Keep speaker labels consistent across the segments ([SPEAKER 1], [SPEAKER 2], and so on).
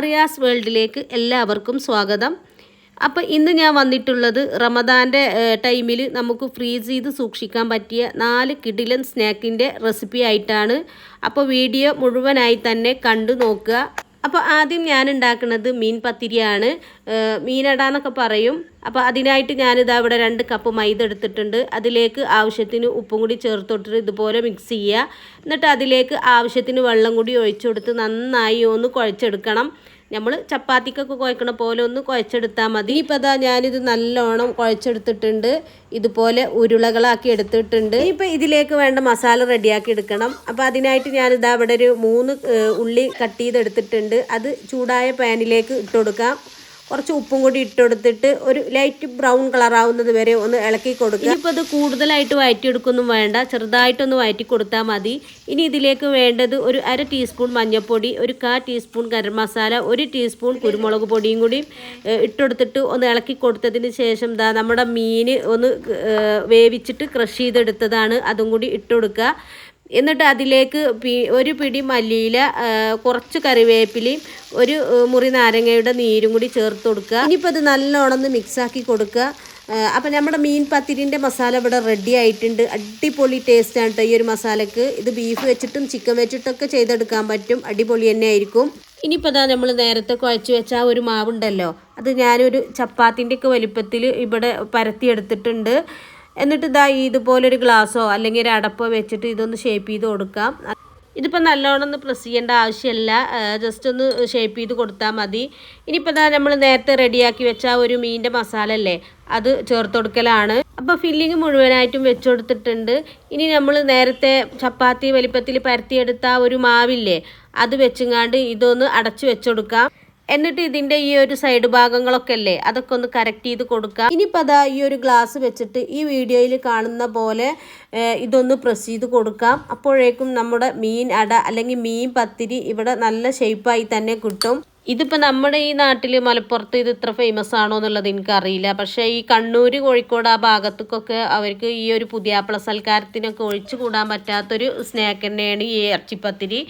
[SPEAKER 1] അറിയാസ് വേൾഡിലേക്ക് എല്ലാവർക്കും സ്വാഗതം. അപ്പോൾ ഇന്ന് ഞാൻ വന്നിട്ടുള്ളത് റമദാൻ്റെ ടൈമിൽ നമുക്ക് ഫ്രീസ് ചെയ്ത് സൂക്ഷിക്കാൻ പറ്റിയ 4 കിടിലൻ സ്നാക്കിൻ്റെ റെസിപ്പി ആയിട്ടാണ്. അപ്പോൾ വീഡിയോ മുഴുവനായി തന്നെ കണ്ടു നോക്കുക. അപ്പോൾ ആദ്യം ഞാൻ ഉണ്ടാക്കുന്നത് മീൻ പത്തിരിയാണ്, മീനട എന്നൊക്കെ പറയും. അപ്പോൾ അതിനായിട്ട് ഞാനിതാ ഇവിടെ 2 കപ്പ് മൈദ എടുത്തിട്ടുണ്ട്. അതിലേക്ക് ആവശ്യത്തിന് ഉപ്പും കൂടി ചേർത്തിട്ട് ഇതുപോലെ മിക്സ് ചെയ്യുക. എന്നിട്ട് അതിലേക്ക് ആവശ്യത്തിന് വെള്ളം കൂടി ഒഴിച്ചു കൊടുത്ത് നന്നായി ഒന്ന് കുഴച്ചെടുക്കണം. നമ്മൾ ചപ്പാത്തിക്കൊക്കെ കുഴക്കണ പോലെ ഒന്ന് കുഴച്ചെടുത്താൽ മതി. ഇപ്പോൾ അതാ ഞാനിത് നല്ലോണം കുഴച്ചെടുത്തിട്ടുണ്ട്, ഇതുപോലെ ഉരുളകളാക്കി എടുത്തിട്ടുണ്ട്. ഇപ്പോൾ ഇതിലേക്ക് വേണ്ട മസാല റെഡിയാക്കി എടുക്കണം. അപ്പോൾ അതിനായിട്ട് ഞാനിതാ ഇവിടെ ഒരു 3 ഉള്ളി കട്ട് ചെയ്തെടുത്തിട്ടുണ്ട്. അത് ചൂടായ പാനിലേക്ക് ഇട്ട് കൊടുക്കാം. കുറച്ച് ഉപ്പും കൂടി ഇട്ടുകൊടുത്തിട്ട് ഒരു ലൈറ്റ് ബ്രൗൺ കളറാവുന്നത് വരെ ഒന്ന് ഇളക്കി കൊടുക്കുക. ഇനിയിപ്പോൾ അത് കൂടുതലായിട്ട് വഴറ്റിയെടുക്കൊന്നും വേണ്ട, ചെറുതായിട്ടൊന്ന് വഴറ്റി കൊടുത്താൽ മതി. ഇനി ഇതിലേക്ക് വേണ്ടത് ഒരു 1/2 ടീസ്പൂൺ മഞ്ഞൾപ്പൊടി, ഒരു 1/4 ടീസ്പൂൺ ഗരം മസാല, 1 ടീസ്പൂൺ കുരുമുളക് പൊടിയും കൂടി ഇട്ടുകൊടുത്തിട്ട് ഒന്ന് ഇളക്കി കൊടുത്തതിന് ശേഷം നമ്മുടെ മീൻ ഒന്ന് വേവിച്ചിട്ട് ക്രഷ് ചെയ്തെടുത്തതാണ്, അതും കൂടി ഇട്ടുകൊടുക്കുക. എന്നിട്ട് അതിലേക്ക് ഒരു പിടി മല്ലിയില, കുറച്ച് കറിവേപ്പിലയും, ഒരു മുറി നാരങ്ങയുടെ നീരും കൂടി ചേർത്ത് കൊടുക്കുക. ഇനിയിപ്പോൾ അത് നല്ലോണം മിക്സാക്കി കൊടുക്കുക. അപ്പം നമ്മുടെ മീൻ പത്തിരിൻ്റെ മസാല ഇവിടെ റെഡി ആയിട്ടുണ്ട്. അടിപൊളി ടേസ്റ്റാണ് കേട്ടോ ഈ ഒരു മസാലക്ക്. ഇത് ബീഫ് വെച്ചിട്ടും ചിക്കൻ വെച്ചിട്ടൊക്കെ ചെയ്തെടുക്കാൻ പറ്റും, അടിപൊളി തന്നെ ആയിരിക്കും. ഇനിയിപ്പോൾ അതാ നമ്മൾ നേരത്തെ കുഴച്ച് വെച്ച ആ ഒരു മാവുണ്ടല്ലോ, അത് ഞാനൊരു ചപ്പാത്തിൻ്റെയൊക്കെ വലിപ്പത്തിൽ ഇവിടെ പരത്തിയെടുത്തിട്ടുണ്ട്. എന്നിട്ട് ഇതാ ഇതുപോലൊരു ഗ്ലാസ്സോ അല്ലെങ്കിൽ ഒരു അടപ്പോ വെച്ചിട്ട് ഇതൊന്ന് ഷേപ്പ് ചെയ്ത് കൊടുക്കാം. ഇതിപ്പോൾ നല്ലോണം ഒന്ന് പ്രസ് ചെയ്യേണ്ട ആവശ്യമില്ല, ജസ്റ്റ് ഒന്ന് ഷേപ്പ് ചെയ്ത് കൊടുത്താൽ മതി. ഇനിയിപ്പോൾ ഇതാ നമ്മൾ നേരത്തെ റെഡിയാക്കി വെച്ച ഒരു മീനിൻ്റെ മസാല അല്ലേ, അത് ചേർത്ത് കൊടുക്കലാണ്. അപ്പോൾ ഫില്ലിങ് മുഴുവനായിട്ടും വെച്ച് കൊടുത്തിട്ടുണ്ട്. ഇനി നമ്മൾ നേരത്തെ ചപ്പാത്തി വലിപ്പത്തിൽ പരത്തിയെടുത്ത ഒരു മാവില്ലേ, അത് വെച്ചങ്ങാണ്ട് ഇതൊന്ന് അടച്ചു വെച്ചുകൊടുക്കാം. എന്നിട്ട് ഇതിൻ്റെ ഈ ഒരു സൈഡ് ഭാഗങ്ങളൊക്കെ അല്ലേ, അതൊക്കെ ഒന്ന് കറക്റ്റ് ചെയ്ത് കൊടുക്കാം. ഇനിയിപ്പോൾ അതാ ഈ ഒരു ഗ്ലാസ് വെച്ചിട്ട് ഈ വീഡിയോയിൽ കാണുന്ന പോലെ ഇതൊന്ന് പ്രസ് ചെയ്ത് കൊടുക്കാം. അപ്പോഴേക്കും നമ്മുടെ മീൻ അട അല്ലെങ്കിൽ മീൻ പത്തിരി ഇവിടെ നല്ല ഷേപ്പായി തന്നെ കിട്ടും. ഇതിപ്പോൾ നമ്മുടെ ഈ നാട്ടിൽ മലപ്പുറത്ത് ഇത് ഇത്ര ഫേമസ് ആണോ എന്നുള്ളത് എനിക്കറിയില്ല. പക്ഷേ ഈ കണ്ണൂർ, കോഴിക്കോട് ആ ഭാഗത്തേക്കൊക്കെ അവർക്ക് ഈ ഒരു പുതിയാപ്പള സൽക്കാരത്തിനൊക്കെ ഒഴിച്ചു കൂടാൻ പറ്റാത്തൊരു സ്നാക്ക് തന്നെയാണ് ഈ ഇറച്ചിപ്പത്തിരി.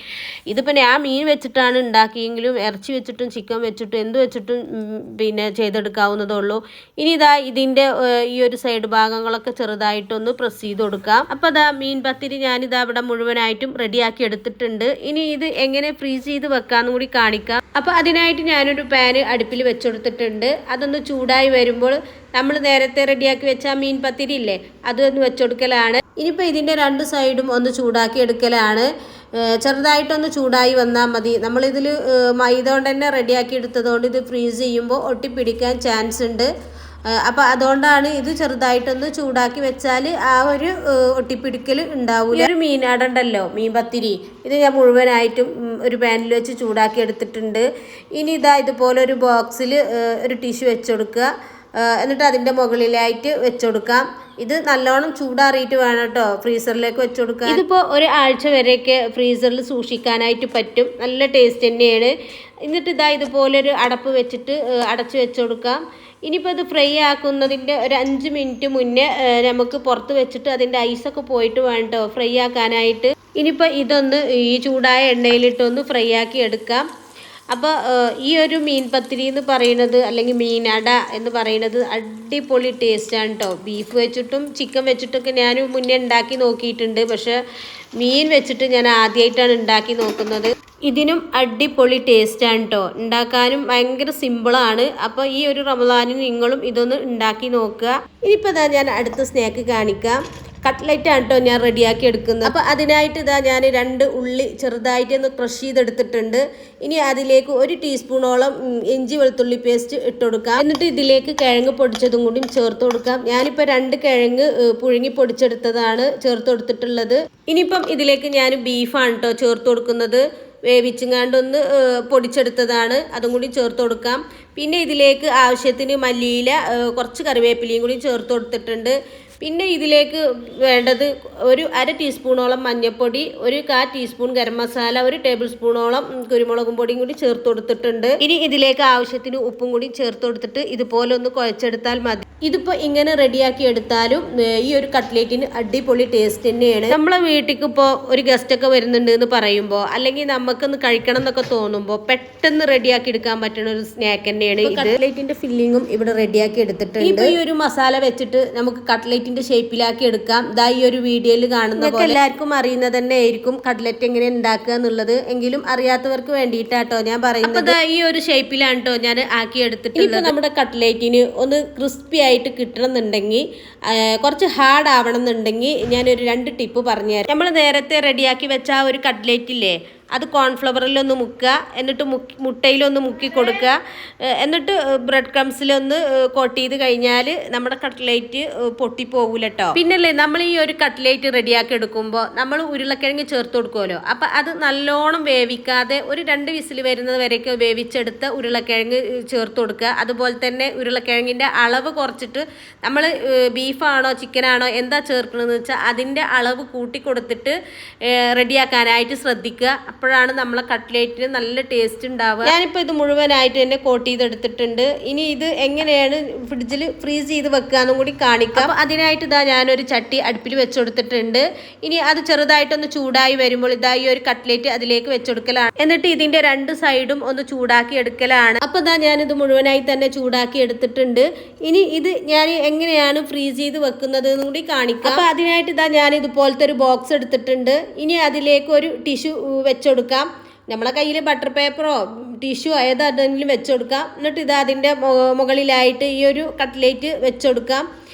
[SPEAKER 1] ഇതിപ്പോൾ ഞാൻ മീൻ വെച്ചിട്ടാണ് ഉണ്ടാക്കിയെങ്കിലും ഇറച്ചി വെച്ചിട്ടും ചിക്കൻ വെച്ചിട്ടും എന്ത് വെച്ചിട്ടും പിന്നെ ചെയ്തെടുക്കാവുന്നതേ ഉള്ളൂ. ഇനി ഇതാ ഇതിൻ്റെ ഈ ഒരു സൈഡ് ഭാഗങ്ങളൊക്കെ ചെറുതായിട്ടൊന്ന് പ്രസ് ചെയ്ത് കൊടുക്കാം. അപ്പോൾ അതാ മീൻ പത്തിരി ഞാനിതാ ഇവിടെ മുഴുവനായിട്ടും റെഡിയാക്കി എടുത്തിട്ടുണ്ട്. ഇനി ഇത് എങ്ങനെ ഫ്രീസ് ചെയ്ത് വെക്കാമെന്നും കൂടി കാണിക്കാം. അപ്പോൾ അതിനായിട്ട് ഞാനൊരു പാന് അടുപ്പിൽ വെച്ചെടുത്തിട്ടുണ്ട്. അതൊന്ന് ചൂടായി വരുമ്പോൾ നമ്മൾ നേരത്തെ റെഡിയാക്കി വെച്ച മീൻ പത്തിരി ഇല്ലേ, അതൊന്ന് വെച്ചെടുക്കലാണ്. ഇനിയിപ്പോൾ ഇതിൻ്റെ 2 സൈഡും ഒന്ന് ചൂടാക്കി എടുക്കലാണ്. ചെറുതായിട്ടൊന്ന് ചൂടായി വന്നാൽ മതി. നമ്മളിതിൽ മൈദ കൊണ്ട് തന്നെ റെഡിയാക്കി എടുത്തതുകൊണ്ട് ഇത് ഫ്രീസ് ചെയ്യുമ്പോൾ ഒട്ടിപ്പിടിക്കാൻ ചാൻസ് ഉണ്ട്. അപ്പോൾ അതുകൊണ്ടാണ് ഇത് ചെറുതായിട്ടൊന്ന് ചൂടാക്കി വെച്ചാൽ ആ ഒരു ഒട്ടിപ്പിടിക്കൽ ഉണ്ടാവില്ല. ഒരു മീനട ഉണ്ടല്ലോ, മീൻ പത്തിരി, ഇത് ഞാൻ മുഴുവനായിട്ടും ഒരു പാനിൽ വെച്ച് ചൂടാക്കി എടുത്തിട്ടുണ്ട്. ഇനി ഇതാ ഇതുപോലെ ഒരു ബോക്സിൽ ഒരു ടിഷ്യൂ വെച്ചുകൊടുക്കുക. എന്നിട്ട് അതിൻ്റെ മുകളിലായിട്ട് വെച്ചുകൊടുക്കാം. ഇത് നല്ലോണം ചൂടാറിയിട്ട് വേണം കേട്ടോ ഫ്രീസറിലേക്ക് വെച്ച് കൊടുക്കുക. ഇതിപ്പോൾ ഒരാഴ്ച വരെയൊക്കെ ഫ്രീസറിൽ സൂക്ഷിക്കാനായിട്ട് പറ്റും, നല്ല ടേസ്റ്റ് തന്നെയാണ്. എന്നിട്ട് ഇതാ ഇതുപോലൊരു അടപ്പ് വെച്ചിട്ട് അടച്ച് വെച്ച് കൊടുക്കാം. ഇനിയിപ്പോൾ ഇത് ഫ്രൈ ആക്കുന്നതിൻ്റെ ഒരു 5 മിനിറ്റ് മുന്നേ നമുക്ക് പുറത്ത് വെച്ചിട്ട് അതിൻ്റെ ഐസൊക്കെ പോയിട്ട് വേണം കേട്ടോ ഫ്രൈ ആക്കാനായിട്ട്. ഇനിയിപ്പോൾ ഇതൊന്ന് ഈ ചൂടായ എണ്ണയിലിട്ടൊന്ന് ഫ്രൈ ആക്കി എടുക്കാം. അപ്പോൾ ഈ ഒരു മീൻ പത്തിരി എന്ന് പറയുന്നത് അല്ലെങ്കിൽ മീനട എന്ന് പറയുന്നത് അടിപൊളി ടേസ്റ്റാണ് കേട്ടോ. ബീഫ് വെച്ചിട്ടും ചിക്കൻ വെച്ചിട്ടൊക്കെ ഞാൻ മുന്നേ ഉണ്ടാക്കി നോക്കിയിട്ടുണ്ട്, പക്ഷേ മീൻ വെച്ചിട്ട് ഞാൻ ആദ്യമായിട്ടാണ് ഉണ്ടാക്കി നോക്കുന്നത്. ഇതിനും അടിപൊളി ടേസ്റ്റാണ് കേട്ടോ, ഉണ്ടാക്കാനും ഭയങ്കര സിമ്പിളാണ്. അപ്പോൾ ഈ ഒരു റമദാനിന് നിങ്ങളും ഇതൊന്ന് ഉണ്ടാക്കി നോക്കുക. ഇനിയിപ്പോൾ ഇതാ ഞാൻ അടുത്ത സ്നാക്ക് കാണിക്കാം. കട്ട്ലറ്റാണ് കേട്ടോ ഞാൻ റെഡിയാക്കി എടുക്കുന്നത്. അപ്പോൾ അതിനായിട്ട് ഇതാ ഞാൻ 2 ഉള്ളി ചെറുതായിട്ടൊന്ന് ക്രഷ് ചെയ്തെടുത്തിട്ടുണ്ട്. ഇനി അതിലേക്ക് 1 ടീസ്പൂണോളം ഇഞ്ചി വെളുത്തുള്ളി പേസ്റ്റ് ഇട്ട് കൊടുക്കാം. എന്നിട്ട് ഇതിലേക്ക് കിഴങ്ങ് പൊടിച്ചതും കൂടി ചേർത്ത് കൊടുക്കാം. ഞാനിപ്പോൾ 2 കിഴങ്ങ് പുഴുങ്ങി പൊടിച്ചെടുത്തതാണ് ചേർത്ത് കൊടുത്തിട്ടുള്ളത്. ഇനിയിപ്പം ഇതിലേക്ക് ഞാൻ ബീഫാണ് കേട്ടോ ചേർത്ത് കൊടുക്കുന്നത്. വേവിച്ചങ്ങാണ്ടൊന്ന് പൊടിച്ചെടുത്തതാണ്, അതും കൂടി ചേർത്ത് കൊടുക്കാം. പിന്നെ ഇതിലേക്ക് ആവശ്യത്തിന് മല്ലിയില, കുറച്ച് കറിവേപ്പിലയും കൂടി ചേർത്ത് കൊടുത്തിട്ടുണ്ട്. പിന്നെ ഇതിലേക്ക് വേണ്ടത് ഒരു 1/2 ടീസ്പൂണോളം മഞ്ഞൾപ്പൊടി, ഒരു 1/4 ടീസ്പൂൺ ഗരം മസാല, 1 ടേബിൾ സ്പൂണോളം കുരുമുളകും പൊടിയും കൂടി ചേർത്ത് കൊടുത്തിട്ടുണ്ട്. ഇനി ഇതിലേക്ക് ആവശ്യത്തിന് ഉപ്പും കൂടി ചേർത്ത് കൊടുത്തിട്ട് ഇതുപോലെ ഒന്ന് കുഴച്ചെടുത്താൽ മതി. ഇതിപ്പോൾ ഇങ്ങനെ റെഡിയാക്കി എടുത്താലും ഈ ഒരു കട്ട്ലേറ്റിന് അടിപൊളി ടേസ്റ്റ് തന്നെയാണ്. നമ്മളെ വീട്ടിലേക്ക് ഇപ്പോൾ ഒരു ഗസ്റ്റ് ഒക്കെ വരുന്നുണ്ട് എന്ന് പറയുമ്പോൾ, അല്ലെങ്കിൽ നമുക്കൊന്ന് കഴിക്കണം എന്നൊക്കെ തോന്നുമ്പോൾ പെട്ടെന്ന് റെഡിയാക്കി എടുക്കാൻ പറ്റുന്ന ഒരു സ്നാക്ക് തന്നെയാണ് ഇത്. കട്ട്ലേറ്റിന്റെ ഫില്ലിങ്ങും ഇവിടെ റെഡിയാക്കി എടുത്തിട്ടുണ്ട്. ഇപ്പോൾ ഈ ഒരു മസാല വെച്ചിട്ട് നമുക്ക് കട്ട്ലേറ്റിന്റെ ഷേപ്പിലാക്കി എടുക്കാം. ദാ ഈ ഒരു വീഡിയോയിൽ കാണുന്ന പോലെ എല്ലാവർക്കും അറിയുന്നത് തന്നെ ആയിരിക്കും കട്ട്ലേറ്റ് എങ്ങനെ ഉണ്ടാക്കുക എന്നുള്ളത്. എങ്കിലും അറിയാത്തവർക്ക് വേണ്ടിയിട്ടാട്ടോ ഞാൻ പറയുന്നത്. അപ്പോൾ ഈ ഒരു ഷേപ്പിലാണ് കേട്ടോ ഞാൻ ആക്കി എടുത്തിട്ടുള്ളത്. നമ്മുടെ കട്ട്ലേറ്റിന് ഒന്ന് ക്രിസ്പി ആയിട്ട് കിട്ടണമെന്നുണ്ടെങ്കിൽ, കുറച്ച് ഹാർഡ് ആവണം എന്നുണ്ടെങ്കിൽ ഞാനൊരു 2 ടിപ്പ് പറഞ്ഞുതരാം. നമ്മൾ നേരത്തെ റെഡിയാക്കി വെച്ച ആ ഒരു കട്ട്ലേറ്റ് ഇല്ലേ, അത് കോൺഫ്ലവറിലൊന്ന് മുക്കുക, എന്നിട്ട് മുട്ടയിലൊന്ന് മുക്കി കൊടുക്കുക, എന്നിട്ട് ബ്രെഡ് ക്രംസിലൊന്ന് കോട്ട് ചെയ്ത് കഴിഞ്ഞാൽ നമ്മുടെ കട്ട്ലേറ്റ് പൊട്ടിപ്പോകൂല കേട്ടോ. പിന്നല്ലേ നമ്മൾ ഈ ഒരു കട്ട്ലേറ്റ് റെഡിയാക്കി എടുക്കുമ്പോൾ നമ്മൾ ഉരുളക്കിഴങ്ങ് ചേർത്ത് കൊടുക്കുമല്ലോ. അപ്പം അത് നല്ലോണം വേവിക്കാതെ ഒരു 2 വിസിൽ വരുന്നത് വരെയൊക്കെ വേവിച്ചെടുത്ത് ഉരുളക്കിഴങ്ങ് ചേർത്ത് കൊടുക്കുക. അതുപോലെ തന്നെ ഉരുളക്കിഴങ്ങിൻ്റെ അളവ് കുറച്ചിട്ട് നമ്മൾ ബീഫാണോ ചിക്കനാണോ എന്താ ചേർക്കണമെന്ന് വെച്ചാൽ അതിൻ്റെ അളവ് കൂട്ടി കൊടുത്തിട്ട് റെഡിയാക്കാനായിട്ട് ശ്രദ്ധിക്കുക. അപ്പോഴാണ് നമ്മളെ കട്ട്ലേറ്റിന് നല്ല ടേസ്റ്റ് ഉണ്ടാവുക. ഞാനിപ്പോൾ ഇത് മുഴുവനായിട്ട് തന്നെ കോട്ട് ചെയ്തെടുത്തിട്ടുണ്ട്. ഇനി ഇത് എങ്ങനെയാണ് ഫ്രിഡ്ജിൽ ഫ്രീസ് ചെയ്ത് വെക്കാന്നും കൂടി കാണിക്കാം. അപ്പോൾ അതിനായിട്ട് ഇതാ ഞാനൊരു ചട്ടി അടുപ്പിൽ വെച്ചുകൊടുത്തിട്ടുണ്ട്. ഇനി അത് ചെറുതായിട്ടൊന്ന് ചൂടായി വരുമ്പോൾ ഇതാ ഈ ഒരു കട്ട്ലേറ്റ് അതിലേക്ക് വെച്ചെടുക്കലാണ്. എന്നിട്ട് ഇതിൻ്റെ 2 സൈഡും ഒന്ന് ചൂടാക്കി എടുക്കലാണ്. അപ്പോൾ ഇതാ ഞാനിത് മുഴുവനായി തന്നെ ചൂടാക്കി എടുത്തിട്ടുണ്ട്. ഇനി ഇത് ഞാൻ എങ്ങനെയാണ് ഫ്രീസ് ചെയ്ത് വെക്കുന്നത് എന്നും കൂടി കാണിക്കാം. അപ്പോൾ അതിനായിട്ട് ഇതാ ഞാൻ ഇതുപോലത്തെ ഒരു ബോക്സ് എടുത്തിട്ടുണ്ട്. ഇനി അതിലേക്ക് ഒരു ടിഷ്യൂ വെച്ചെടുക്കാം. നമ്മളെ കയ്യിൽ ബട്ടർ പേപ്പറോ ടിഷ്യൂ ഏതാണെങ്കിലും വെച്ചുകൊടുക്കാം. എന്നിട്ട് ഇത് അതിൻ്റെ മുകളിലായിട്ട് ഈ ഒരു കട്ട്ലേറ്റ് വെച്ചുകൊടുക്കാം.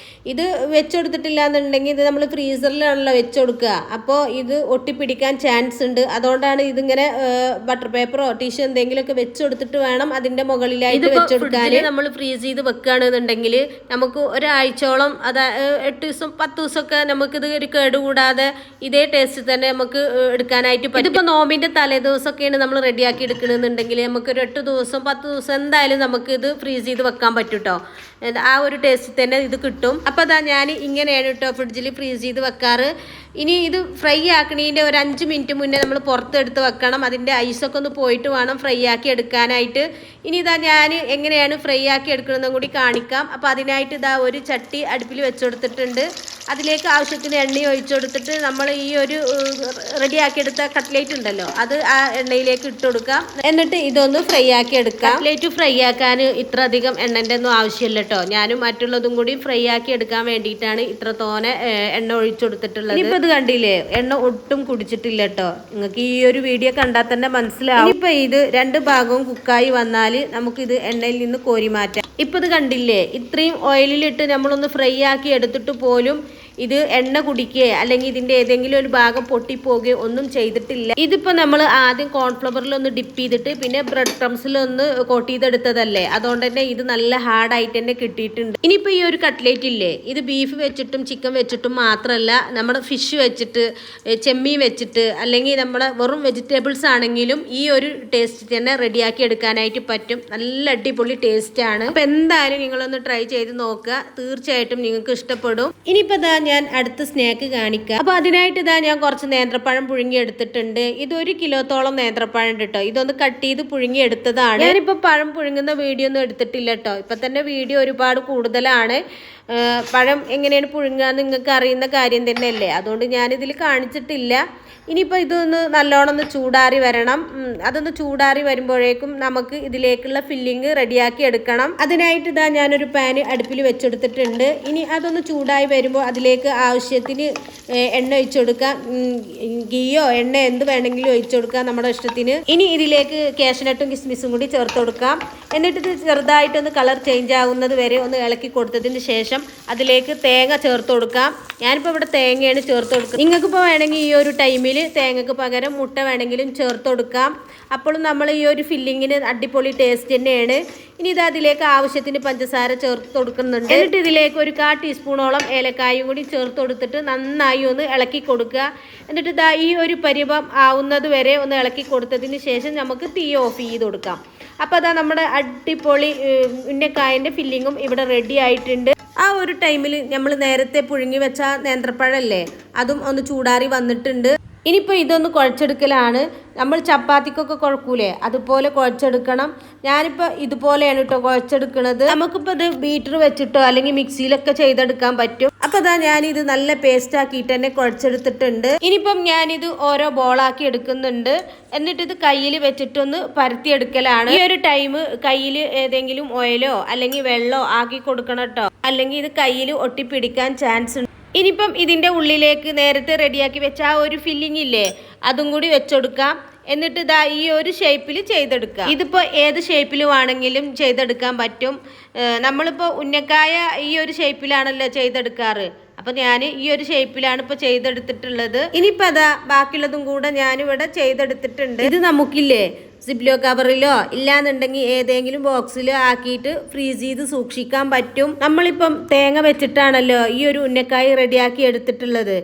[SPEAKER 1] ഇത് വെച്ചുകൊടുത്തിട്ടില്ല എന്നുണ്ടെങ്കിൽ ഇത് നമ്മൾ ഫ്രീസറിലാണല്ലോ വെച്ചുകൊടുക്കുക. അപ്പോൾ ഇത് ഒട്ടിപ്പിടിക്കാൻ ചാൻസ് ഉണ്ട്. അതുകൊണ്ടാണ് ഇതിങ്ങനെ ബട്ടർ പേപ്പറോ ടിഷ്യൂ എന്തെങ്കിലുമൊക്കെ വെച്ചുകൊടുത്തിട്ട് വേണം അതിൻ്റെ മുകളിലായിട്ട് വെച്ചുകൊടുക്കാൻ. നമ്മൾ ഫ്രീസ് ചെയ്ത് വെക്കുകയാണെന്നുണ്ടെങ്കിൽ നമുക്ക് ഒരാഴ്ചയോളം, 8 ദിവസം 10 ദിവസമൊക്കെ നമുക്കിത് ഒരു കേടുകൂടാതെ ഇതേ ടേസ്റ്റ് തന്നെ നമുക്ക് എടുക്കാനായിട്ട് പറ്റും. ഇതിപ്പോൾ നോമ്പിൻ്റെ തലേ ദിവസമൊക്കെയാണ് നമ്മൾ റെഡിയാക്കി എടുക്കണമെന്നുണ്ടെങ്കിൽ നമുക്കൊരു 8 ദിവസം 10 ദിവസം എന്തായാലും നമുക്ക് ഇത് ഫ്രീസ് ചെയ്ത് വെക്കാൻ പറ്റും കേട്ടോ. ആ ഒരു ടേസ്റ്റ് തന്നെ ഇത് കിട്ടും. അപ്പോൾ അതാ ഞാൻ ഇങ്ങനെയാണ് കേട്ടോ ഫ്രിഡ്ജിൽ ഫ്രീസ് ചെയ്ത് വെക്കാറ്. ഇനി ഇത് ഫ്രൈ ആക്കണതിൻ്റെ ഒരു 5 മിനിറ്റ് മുന്നേ നമ്മൾ പുറത്തെടുത്ത് വെക്കണം. അതിൻ്റെ ഐസൊക്കെ ഒന്ന് പോയിട്ട് വേണം ഫ്രൈ ആക്കി എടുക്കാനായിട്ട്. ഇനി ഇതാ ഞാൻ എങ്ങനെയാണ് ഫ്രൈ ആക്കി എടുക്കണമെന്നും കൂടി കാണിക്കാം. അപ്പോൾ അതിനായിട്ട് ഇതാ ഒരു ചട്ടി അടുപ്പിൽ വെച്ചുകൊടുത്തിട്ടുണ്ട്. അതിലേക്ക് ആവശ്യത്തിന് എണ്ണ ഒഴിച്ചു കൊടുത്തിട്ട് നമ്മൾ ഈ ഒരു റെഡിയാക്കിയെടുത്ത കട്ട്ലേറ്റ് ഉണ്ടല്ലോ അത് ആ എണ്ണയിലേക്ക് ഇട്ട് കൊടുക്കാം. എന്നിട്ട് ഇതൊന്ന് ഫ്രൈ ആക്കി എടുക്കാം. കട്ട്ലേറ്റ് ഫ്രൈ ആക്കാൻ ഇത്ര അധികം എണ്ണൻ്റെ ഒന്നും ആവശ്യമില്ല കേട്ടോ. ഞാനും മറ്റുള്ളതും കൂടി ഫ്രൈ ആക്കി എടുക്കാൻ വേണ്ടിയിട്ടാണ് ഇത്ര തോനെ എണ്ണ ഒഴിച്ചു കൊടുത്തിട്ടുള്ളത്. ഇനിയിപ്പോൾ ഇത് കണ്ടില്ലേ, എണ്ണ ഒട്ടും കുടിച്ചിട്ടില്ല കേട്ടോ. നിങ്ങൾക്ക് ഈ ഒരു വീഡിയോ കണ്ടാൽ തന്നെ മനസ്സിലാവും. ഇനിയിപ്പോൾ ഇത് 2 ഭാഗവും കുക്കായി വന്നാൽ നമുക്കിത് എണ്ണയിൽ നിന്ന് കോരി മാറ്റാം. ഇപ്പോൾ ഇത് കണ്ടില്ലേ, ഇത്രയും ഓയിലിലിട്ട് നമ്മളൊന്ന് ഫ്രൈ ആക്കി എടുത്തിട്ട് പോലും ഇത് എണ്ണ കുടിക്കുകയോ അല്ലെങ്കിൽ ഇതിൻ്റെ ഏതെങ്കിലും ഒരു ഭാഗം പൊട്ടിപ്പോകുകയോ ഒന്നും ചെയ്തിട്ടില്ല. ഇതിപ്പോൾ നമ്മൾ ആദ്യം കോൺഫ്ലവറിലൊന്ന് ഡിപ്പ് ചെയ്തിട്ട് പിന്നെ ബ്രെഡ് ക്രംസിലൊന്ന് കോട്ട് ചെയ്തെടുത്തതല്ലേ, അതുകൊണ്ട് തന്നെ ഇത് നല്ല ഹാർഡായിട്ട് തന്നെ കിട്ടിയിട്ടുണ്ട്. ഇനിയിപ്പോൾ ഈ ഒരു കട്ട്ലേറ്റ് ഇല്ലേ, ഇത് ബീഫ് വെച്ചിട്ടും ചിക്കൻ വെച്ചിട്ടും മാത്രമല്ല, നമ്മുടെ ഫിഷ് വെച്ചിട്ട് ചെമ്മീൻ വെച്ചിട്ട് അല്ലെങ്കിൽ നമ്മുടെ വെറും വെജിറ്റബിൾസ് ആണെങ്കിലും ഈ ഒരു ടേസ്റ്റ് തന്നെ റെഡിയാക്കി എടുക്കാനായിട്ട് പറ്റും. നല്ല അടിപൊളി ടേസ്റ്റാണ്. അപ്പോൾ എന്തായാലും നിങ്ങളൊന്ന് ട്രൈ ചെയ്ത് നോക്കുക, തീർച്ചയായിട്ടും നിങ്ങൾക്ക് ഇഷ്ടപ്പെടും. ഇനിയിപ്പോൾ ഇതാ ഞാൻ അടുത്ത സ്നാക്ക് കാണിക്കാം. അപ്പോൾ അതിനായിട്ട് ഇതാ ഞാൻ കുറച്ച് നേന്ത്രപ്പഴം പുഴുങ്ങി എടുത്തിട്ടുണ്ട്. ഇത് 1 കിലോത്തോളം നേന്ത്രപ്പഴം ഉണ്ട് കേട്ടോ. ഇതൊന്ന് കട്ട് ചെയ്ത് പുഴുങ്ങി എടുത്തതാണ്. ഞാനിപ്പോൾ പഴം പുഴുങ്ങുന്ന വീഡിയോ ഒന്നും എടുത്തിട്ടില്ല കേട്ടോ. ഇപ്പം തന്നെ വീഡിയോ ഒരുപാട് കൂടുതലാണ്. പഴം എങ്ങനെയാണ് പുഴുങ്ങുക നിങ്ങൾക്ക് അറിയുന്ന കാര്യം തന്നെയല്ലേ, അതുകൊണ്ട് ഞാനിതിൽ കാണിച്ചിട്ടില്ല. ഇനിയിപ്പോൾ ഇതൊന്ന് നല്ലോണം ഒന്ന് ചൂടാറി വരണം. അതൊന്ന് ചൂടാറി വരുമ്പോഴേക്കും നമുക്ക് ഇതിലേക്കുള്ള ഫില്ലിങ് റെഡിയാക്കി എടുക്കണം. അതിനായിട്ട് ഇതാ ഞാനൊരു പാന് അടുപ്പിൽ വെച്ചെടുത്തിട്ടുണ്ട്. ഇനി അതൊന്ന് ചൂടായി വരുമ്പോൾ അതിലേക്ക് ആവശ്യത്തിന് എണ്ണ ഒഴിച്ചു കൊടുക്കാം. ഗീയോ എണ്ണ എന്ത് വേണമെങ്കിലും ഒഴിച്ചു കൊടുക്കാം നമ്മുടെ ഇഷ്ടത്തിന്. ഇനി ഇതിലേക്ക് കാഷ്നട്ടും കിസ്മിസും കൂടി ചേർത്ത് കൊടുക്കാം. എന്നിട്ട് ഇത് ചെറുതായിട്ടൊന്ന് കളർ ചേഞ്ച് ആകുന്നത് വരെ ഒന്ന് ഇളക്കി കൊടുത്തതിന് ശേഷം അതിലേക്ക് തേങ്ങ ചേർത്ത് കൊടുക്കാം. ഞാനിപ്പോൾ ഇവിടെ തേങ്ങയാണ് ചേർത്ത് കൊടുക്കുന്നത്. നിങ്ങൾക്കിപ്പോൾ വേണമെങ്കിൽ ഈ ഒരു ടൈമിൽ ടൈമിൽ തേങ്ങക്ക് പകരം മുട്ട വേണമെങ്കിലും ചേർത്ത് കൊടുക്കാം. അപ്പോഴും നമ്മൾ ഈ ഒരു ഫില്ലിങ്ങിന് അടിപൊളി ടേസ്റ്റ് തന്നെയാണ്. ഇനി ഇത് അതിലേക്ക് ആവശ്യത്തിന് പഞ്ചസാര ചേർത്ത് കൊടുക്കുന്നുണ്ട്. എന്നിട്ട് ഇതിലേക്ക് ഒരു 1/4 ടീസ്പൂണോളം ഏലക്കായും കൂടി ചേർത്ത് കൊടുത്തിട്ട് നന്നായി ഒന്ന് ഇളക്കി കൊടുക്കുക. എന്നിട്ട് ഇതാ ഈ ഒരു പരുവം ആവുന്നത് വരെ ഒന്ന് ഇളക്കി കൊടുത്തതിന് ശേഷം നമുക്ക് തീ ഓഫ് ചെയ്ത് കൊടുക്കാം. അപ്പോൾ അതാ നമ്മുടെ അടിപൊളി ഉന്നക്കായൻ്റെ ഫില്ലിങ്ങും ഇവിടെ റെഡി ആയിട്ടുണ്ട്. ആ ഒരു ടൈമിൽ നമ്മൾ നേരത്തെ പുഴുങ്ങി വെച്ച നേന്ത്രപ്പഴല്ലേ, അതും ഒന്ന് ചൂടാറി വന്നിട്ടുണ്ട്. ഇനിയിപ്പോൾ ഇതൊന്ന് കുഴച്ചെടുക്കലാണ്. നമ്മൾ ചപ്പാത്തിക്കൊക്കെ കുഴക്കൂലേ, അതുപോലെ കുഴച്ചെടുക്കണം. ഞാനിപ്പോൾ ഇതുപോലെയാണ് കേട്ടോ കുഴച്ചെടുക്കുന്നത്. നമുക്കിപ്പോൾ ഇത് ബീറ്റർ വെച്ചിട്ടോ അല്ലെങ്കിൽ മിക്സിയിലൊക്കെ ചെയ്തെടുക്കാൻ പറ്റും. അപ്പോൾ അതാ ഞാനിത് നല്ല പേസ്റ്റ് ആക്കിയിട്ട് തന്നെ കുഴച്ചെടുത്തിട്ടുണ്ട്. ഇനിയിപ്പം ഞാനിത് ഓരോ ബോളാക്കി എടുക്കുന്നുണ്ട്. എന്നിട്ട് ഇത് കയ്യിൽ വെച്ചിട്ടൊന്ന് പരത്തിയെടുക്കലാണ്. ഈ ഒരു ടൈം കയ്യിൽ ഏതെങ്കിലും ഓയിലോ അല്ലെങ്കിൽ വെള്ളമോ ആക്കി കൊടുക്കണം കേട്ടോ, അല്ലെങ്കിൽ ഇത് കയ്യിൽ ഒട്ടിപ്പിടിക്കാൻ ചാൻസ് ഉണ്ട്. ഇനിയിപ്പം ഇതിൻ്റെ ഉള്ളിലേക്ക് നേരത്തെ റെഡിയാക്കി വെച്ച ആ ഒരു ഫില്ലിംഗ് ഇല്ലേ, അതും കൂടി വെച്ചെടുക്കാം. എന്നിട്ട് ഇതാ ഈ ഒരു ഷേപ്പിൽ ചെയ്തെടുക്കാം. ഇതിപ്പോൾ ഏത് ഷേപ്പിൽ വേണമെങ്കിലും ചെയ്തെടുക്കാൻ പറ്റും. നമ്മളിപ്പോൾ ഉന്നക്കായ ഈ ഒരു ഷേപ്പിലാണല്ലോ ചെയ്തെടുക്കാറ്. അപ്പോൾ ഞാൻ ഈ ഒരു ഷേപ്പിലാണ് ഇപ്പോൾ ചെയ്തെടുത്തിട്ടുള്ളത്. ഇനിയിപ്പോൾ അതാ ബാക്കിയുള്ളതും കൂടെ ഞാനിവിടെ ചെയ്തെടുത്തിട്ടുണ്ട്. ഇത് നമുക്കില്ലേ സിപ്ലോ കവറിലോ ഇല്ലാന്നുണ്ടെങ്കിൽ ഏതെങ്കിലും ബോക്സിലോ ആക്കിയിട്ട് ഫ്രീസ് ചെയ്ത് സൂക്ഷിക്കാൻ പറ്റും. നമ്മളിപ്പം തേങ്ങ വെച്ചിട്ടാണല്ലോ ഈ ഒരു ഉന്നക്കായി റെഡിയാക്കി എടുത്തിട്ടുള്ളത്.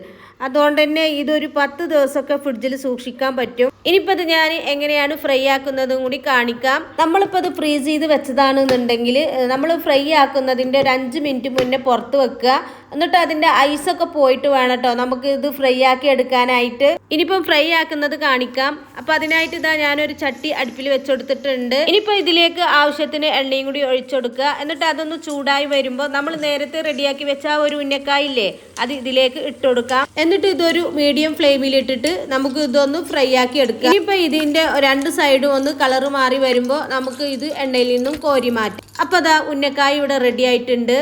[SPEAKER 1] അതുകൊണ്ട് തന്നെ ഇതൊരു 10 ദിവസമൊക്കെ ഫ്രിഡ്ജിൽ സൂക്ഷിക്കാൻ പറ്റും. ഇനിയിപ്പോൾ ഇത് ഞാൻ എങ്ങനെയാണ് ഫ്രൈ ആക്കുന്നതും കൂടി കാണിക്കാം. നമ്മളിപ്പോൾ ഇത് ഫ്രീസ് ചെയ്ത് വെച്ചതാണെന്നുണ്ടെങ്കിൽ നമ്മൾ ഫ്രൈ ആക്കുന്നതിൻ്റെ ഒരു 5 മിനിറ്റ് മുന്നേ പുറത്ത് വെക്കുക. എന്നിട്ട് അതിൻ്റെ ഐസൊക്കെ പോയിട്ട് വേണം കേട്ടോ നമുക്ക് ഇത് ഫ്രൈ ആക്കി എടുക്കാനായിട്ട്. ഇനിയിപ്പം ഫ്രൈ ആക്കുന്നത് കാണിക്കാം. അപ്പോൾ അതിനായിട്ട് ഇതാ ഞാനൊരു ചട്ടി അടുപ്പിൽ വെച്ചെടുത്തിട്ടുണ്ട്. ഇനിയിപ്പോൾ ഇതിലേക്ക് ആവശ്യത്തിന് എണ്ണയും കൂടി ഒഴിച്ചെടുക്കുക. എന്നിട്ട് അതൊന്ന് ചൂടായി വരുമ്പോൾ നമ്മൾ നേരത്തെ റെഡിയാക്കി വെച്ച ആ ഒരു ഉന്നക്കായില്ലേ, അത് ഇതിലേക്ക് ഇട്ടുകൊടുക്കാം. എന്നിട്ട് ഇതൊരു മീഡിയം ഫ്ലെയിമിലിട്ടിട്ട് നമുക്ക് ഇതൊന്ന് ഫ്രൈ ആക്കി എടുക്കാം. ഇനിയിപ്പോൾ ഇതിൻ്റെ 2 സൈഡും ഒന്ന് കളറ് മാറി വരുമ്പോൾ നമുക്ക് ഇത് എണ്ണയിൽ നിന്നും കോരി മാറ്റാം. അപ്പോൾ അതാ ഉന്നക്കായ ഇവിടെ റെഡി ആയിട്ടുണ്ട്.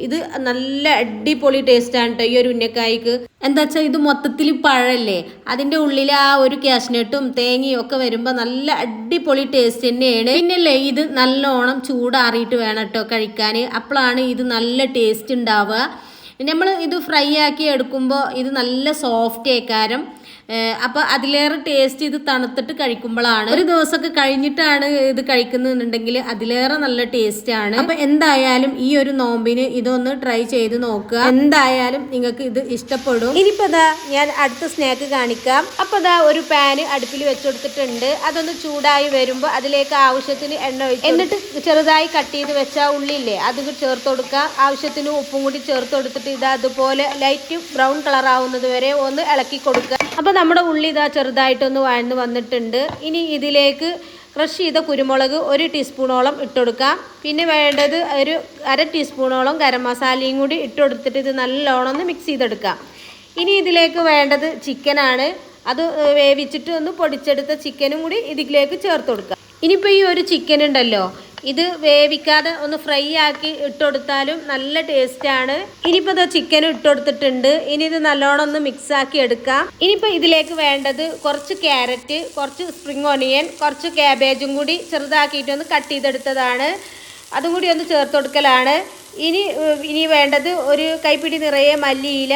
[SPEAKER 1] ഇത് നല്ല അടിപൊളി ടേസ്റ്റാണ് കേട്ടോ ഈ ഒരു ഉന്നക്കായ്ക്ക്. എന്താ വെച്ചാൽ ഇത് മൊത്തത്തിൽ പഴല്ലേ, അതിൻ്റെ ഉള്ളിൽ ആ ഒരു കാഷ്നട്ടും തേങ്ങയും ഒക്കെ വരുമ്പോൾ നല്ല അടിപൊളി ടേസ്റ്റ് തന്നെയാണ്. പിന്നല്ലേ ഇത് നല്ലോണം ചൂടാറിയിട്ട് വേണം കേട്ടോ കഴിക്കാൻ. അപ്പോഴാണ് ഇത് നല്ല ടേസ്റ്റ് ഉണ്ടാവുക. നമ്മൾ ഇത് ഫ്രൈ ആക്കി എടുക്കുമ്പോൾ ഇത് നല്ല സോഫ്റ്റ് ആക്കാരം. അപ്പോൾ അതിലേറെ ടേസ്റ്റ് ഇത് തണുത്തിട്ട് കഴിക്കുമ്പോഴാണ്. ഒരു ദിവസമൊക്കെ കഴിഞ്ഞിട്ടാണ് ഇത് കഴിക്കുന്നുണ്ടെങ്കിൽ അതിലേറെ നല്ല ടേസ്റ്റ് ആണ്. അപ്പോൾ എന്തായാലും ഈ ഒരു നോമ്പിന് ഇതൊന്ന് ട്രൈ ചെയ്ത് നോക്കുക. എന്തായാലും നിങ്ങൾക്ക് ഇത് ഇഷ്ടപ്പെടും. ഇനിയിപ്പോൾ ഇതാ ഞാൻ അടുത്ത സ്നാക്ക് കാണിക്കാം. അപ്പോൾ ഇതാ ഒരു പാന് അടുപ്പിൽ വെച്ചെടുത്തിട്ടുണ്ട്. അതൊന്ന് ചൂടായി വരുമ്പോൾ അതിലേക്ക് ആവശ്യത്തിന് എണ്ണ ഒഴിച്ച് എന്നിട്ട് ചെറുതായി കട്ട് ചെയ്ത് വെച്ച ഉള്ളില്ലേ അത് ചേർത്ത് കൊടുക്കുക. ആവശ്യത്തിന് ഉപ്പും കൂടി ചേർത്ത് കൊടുത്തിട്ട് ഇതാ അതുപോലെ ലൈറ്റ് ബ്രൗൺ കളർ ആവുന്നത് വരെ ഒന്ന് ഇളക്കി കൊടുക്കുക. അപ്പോൾ നമ്മുടെ ഉള്ളി ഇതാ ചെറുതായിട്ടൊന്ന് വഴന്ന് വന്നിട്ടുണ്ട്. ഇനി ഇതിലേക്ക് ക്രഷ് ചെയ്ത കുരുമുളക് 1 ടീസ്പൂണോളം ഇട്ടുകൊടുക്കാം. പിന്നെ വേണ്ടത് ഒരു 1/2 ടീസ്പൂണോളം ഗരം മസാലയും കൂടി ഇട്ടുകൊടുത്തിട്ട് ഇത് നല്ലോണം ഒന്ന് മിക്സ് ചെയ്തെടുക്കാം. ഇനി ഇതിലേക്ക് വേണ്ടത് ചിക്കനാണ്. അത് വേവിച്ചിട്ട് ഒന്ന് പൊടിച്ചെടുത്ത ചിക്കനും കൂടി ഇതിലേക്ക് ചേർത്ത് കൊടുക്കാം. ഇനിയിപ്പോൾ ഈ ഒരു ചിക്കൻ ഉണ്ടല്ലോ, ഇത് വേവിക്കാതെ ഒന്ന് ഫ്രൈ ആക്കി ഇട്ടുകൊടുത്താലും നല്ല ടേസ്റ്റാണ്. ഇനിയിപ്പോൾ ഇത് ചിക്കൻ ഇട്ടുകൊടുത്തിട്ടുണ്ട്. ഇനി ഇത് നല്ലോണം ഒന്ന് മിക്സ് ആക്കി എടുക്കാം. ഇനിയിപ്പോൾ ഇതിലേക്ക് വേണ്ടത് കുറച്ച് ക്യാരറ്റ്, കുറച്ച് സ്പ്രിംഗ് ഓണിയൻ, കുറച്ച് ക്യാബേജും കൂടി ചെറുതാക്കിയിട്ടൊന്ന് കട്ട് ചെയ്തെടുത്തതാണ്. അതും കൂടി ഒന്ന് ചേർത്ത് കൊടുക്കലാണ്. ഇനി വേണ്ടത് ഒരു കൈപ്പിടി നിറയെ മല്ലിയില,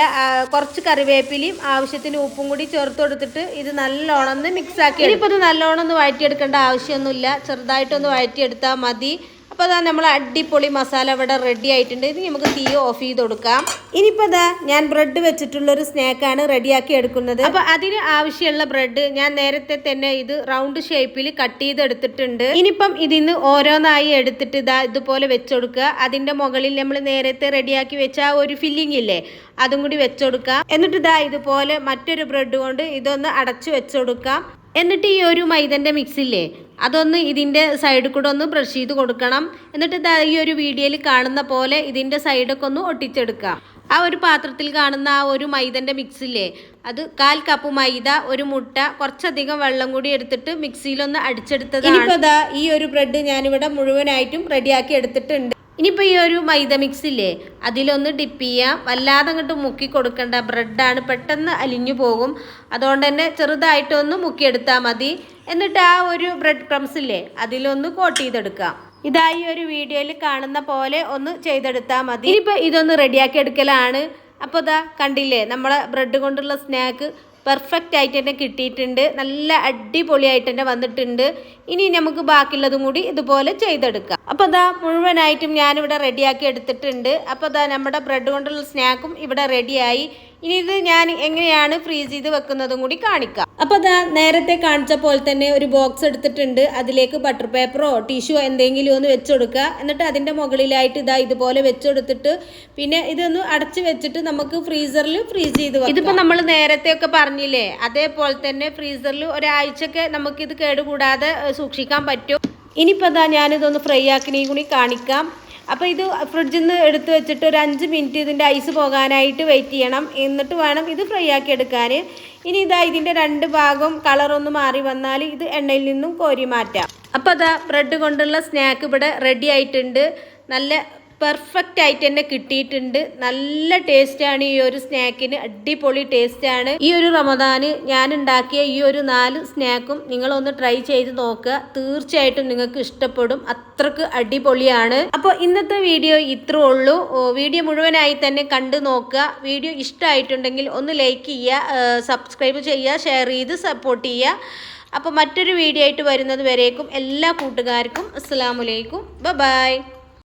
[SPEAKER 1] കുറച്ച് കറിവേപ്പിലയും ആവശ്യത്തിന് ഉപ്പും കൂടി ചേർത്ത് കൊടുത്തിട്ട് ഇത് നല്ലോണം ഒന്ന് മിക്സ് ആക്കി. ഇനിയിപ്പോൾ ഇത് നല്ലോണം ഒന്ന് വഴറ്റിയെടുക്കേണ്ട ആവശ്യമൊന്നുമില്ല, ചെറുതായിട്ടൊന്ന് വഴറ്റിയെടുത്താൽ മതി. അപ്പോൾ അതാ നമ്മൾ അടിപൊളി മസാല ഇവിടെ റെഡി ആയിട്ടുണ്ട്. ഇത് നമുക്ക് തീ ഓഫ് ചെയ്ത് കൊടുക്കാം. ഇനിയിപ്പോൾ അതാ ഞാൻ ബ്രെഡ് വെച്ചിട്ടുള്ളൊരു സ്നാക്കാണ് റെഡിയാക്കി എടുക്കുന്നത്. അപ്പോൾ അതിന് ആവശ്യമുള്ള ബ്രെഡ് ഞാൻ നേരത്തെ തന്നെ ഇത് റൗണ്ട് ഷേപ്പിൽ കട്ട് ചെയ്തെടുത്തിട്ടുണ്ട്. ഇനിയിപ്പം ഇതിന്ന് ഓരോന്നായി എടുത്തിട്ട് ഇതാ ഇതുപോലെ വെച്ചുകൊടുക്കുക. അതിൻ്റെ മുകളിൽ നമ്മൾ നേരത്തെ റെഡിയാക്കി വെച്ച ആ ഒരു ഫില്ലിംഗ് ഇല്ലേ, അതും കൂടി വെച്ചുകൊടുക്കാം. എന്നിട്ട് ഇതാ ഇതുപോലെ മറ്റൊരു ബ്രെഡ് കൊണ്ട് ഇതൊന്ന് അടച്ചു വെച്ചുകൊടുക്കാം. എന്നിട്ട് ഈ ഒരു മൈദൻ്റെ മിക്സില്ലേ അതൊന്ന് ഇതിൻ്റെ സൈഡിൽ കൂടെ ഒന്ന് ബ്രഷ് ചെയ്ത് കൊടുക്കണം. എന്നിട്ട് ഈ ഒരു വീഡിയോയിൽ കാണുന്ന പോലെ ഇതിൻ്റെ സൈഡൊക്കെ ഒന്ന് ഒട്ടിച്ചെടുക്കാം. ആ ഒരു പാത്രത്തിൽ കാണുന്ന ആ ഒരു മൈദൻ്റെ മിക്സില്ലേ, അത് 1/4 കപ്പ് മൈദ, ഒരു മുട്ട, കുറച്ചധികം വെള്ളം കൂടി എടുത്തിട്ട് മിക്സിയിലൊന്ന് അടിച്ചെടുത്തതാണ്. ഇനിയിപ്പോൾ ഈ ഒരു ബ്രെഡ് ഞാനിവിടെ മുഴുവനായിട്ടും റെഡിയാക്കി എടുത്തിട്ടുണ്ട്. ഇനിയിപ്പോൾ ഈ ഒരു മൈദ മിക്സില്ലേ അതിലൊന്ന് ഡിപ്പ് ചെയ്യാം. വല്ലാതെ അങ്ങോട്ട് മുക്കി കൊടുക്കേണ്ട, ബ്രെഡാണ് പെട്ടെന്ന് അലിഞ്ഞു പോകും. അതുകൊണ്ട് തന്നെ ചെറുതായിട്ടൊന്ന് മുക്കിയെടുത്താൽ മതി. എന്നിട്ട് ആ ഒരു ബ്രെഡ് ക്രംസില്ലേ അതിലൊന്ന് കോട്ട് ചെയ്തെടുക്കാം. ഇതായി ഒരു വീഡിയോയിൽ കാണുന്ന പോലെ ഒന്ന് ചെയ്തെടുത്താൽ മതി. ഇനിയിപ്പോൾ ഇതൊന്ന് റെഡിയാക്കി എടുക്കലാണ്. അപ്പോൾ കണ്ടില്ലേ നമ്മളെ ബ്രെഡ് കൊണ്ടുള്ള സ്നാക്ക് പെർഫെക്റ്റ് ആയിട്ട് തന്നെ കിട്ടിയിട്ടുണ്ട്. നല്ല അടിപൊളിയായിട്ട് തന്നെ വന്നിട്ടുണ്ട്. ഇനി നമുക്ക് ബാക്കിയുള്ളതും കൂടി ഇതുപോലെ ചെയ്തെടുക്കാം. അപ്പോൾ അതാ മുഴുവനായിട്ടും ഞാനിവിടെ റെഡിയാക്കി എടുത്തിട്ടുണ്ട്. അപ്പോൾ അതാ നമ്മുടെ ബ്രെഡ് കൊണ്ടുള്ള സ്നാക്കും ഇവിടെ റെഡിയായി. ഇനി ഇത് ഞാൻ എങ്ങനെയാണ് ഫ്രീസ് ചെയ്ത് വെക്കുന്നതും കൂടി കാണിക്കാം. അപ്പോൾ അതാ നേരത്തെ കാണിച്ച പോലെ തന്നെ ഒരു ബോക്സ് എടുത്തിട്ടുണ്ട്. അതിലേക്ക് ബട്ടർ പേപ്പറോ ടിഷ്യൂ എന്തെങ്കിലും ഒന്ന് വെച്ച് കൊടുക്കുക. എന്നിട്ട് അതിൻ്റെ മുകളിലായിട്ട് ഇതാ ഇതുപോലെ വെച്ചെടുത്തിട്ട് പിന്നെ ഇതൊന്ന് അടച്ച് വെച്ചിട്ട് നമുക്ക് ഫ്രീസറിൽ ഫ്രീസ് ചെയ്ത് വെക്കാം. ഇതിപ്പോൾ നമ്മൾ നേരത്തെ ഒക്കെ പറഞ്ഞില്ലേ, അതേപോലെ തന്നെ ഫ്രീസറിൽ ഒരാഴ്ചയൊക്കെ നമുക്കിത് കേടുകൂടാതെ സൂക്ഷിക്കാൻ പറ്റും. ഇനിയിപ്പോൾ അതാ ഞാനിതൊന്ന് ഫ്രൈ ആക്കണേയും കൂടി കാണിക്കാം. അപ്പോൾ ഇത് ഫ്രിഡ്ജിൽ നിന്ന് എടുത്ത് വെച്ചിട്ട് ഒരു 5 മിനിറ്റ് ഇതിൻ്റെ ഐസ് പോകാനായിട്ട് വെയിറ്റ് ചെയ്യണം. എന്നിട്ട് വേണം ഇത് ഫ്രൈ ആക്കി എടുക്കാൻ. ഇനി ഇതാ ഇതിൻ്റെ 2 ഭാഗം കളറൊന്ന് മാറി വന്നാൽ ഇത് എണ്ണയിൽ നിന്നും കോരി മാറ്റാം. അപ്പോൾ അതാ ബ്രെഡ് കൊണ്ടുള്ള സ്നാക്ക് ഇവിടെ റെഡി ആയിട്ടുണ്ട്. നല്ല പെർഫെക്റ്റ് ആയിട്ട് തന്നെ കിട്ടിയിട്ടുണ്ട്. നല്ല ടേസ്റ്റാണ് ഈ ഒരു സ്നാക്കിന്, അടിപൊളി ടേസ്റ്റാണ്. ഈ ഒരു റമദാന് ഞാൻ ഉണ്ടാക്കിയ ഈ ഒരു 4 സ്നാക്കും നിങ്ങളൊന്ന് ട്രൈ ചെയ്ത് നോക്കുക. തീർച്ചയായിട്ടും നിങ്ങൾക്ക് ഇഷ്ടപ്പെടും. അത്രക്ക് അടിപൊളിയാണ്. അപ്പോൾ ഇന്നത്തെ വീഡിയോ ഇത്രേ ഉള്ളൂ. വീഡിയോ മുഴുവനായി തന്നെ കണ്ടു നോക്കുക. വീഡിയോ ഇഷ്ടമായിട്ടുണ്ടെങ്കിൽ ഒന്ന് ലൈക്ക് ചെയ്യുക, സബ്സ്ക്രൈബ് ചെയ്യുക, ഷെയർ ചെയ്ത് സപ്പോർട്ട് ചെയ്യുക. അപ്പോൾ മറ്റൊരു വീഡിയോ ആയിട്ട് വരുന്നത് വരേക്കും എല്ലാ കൂട്ടുകാർക്കും അസ്സലാമു അലൈക്കും. ബൈ.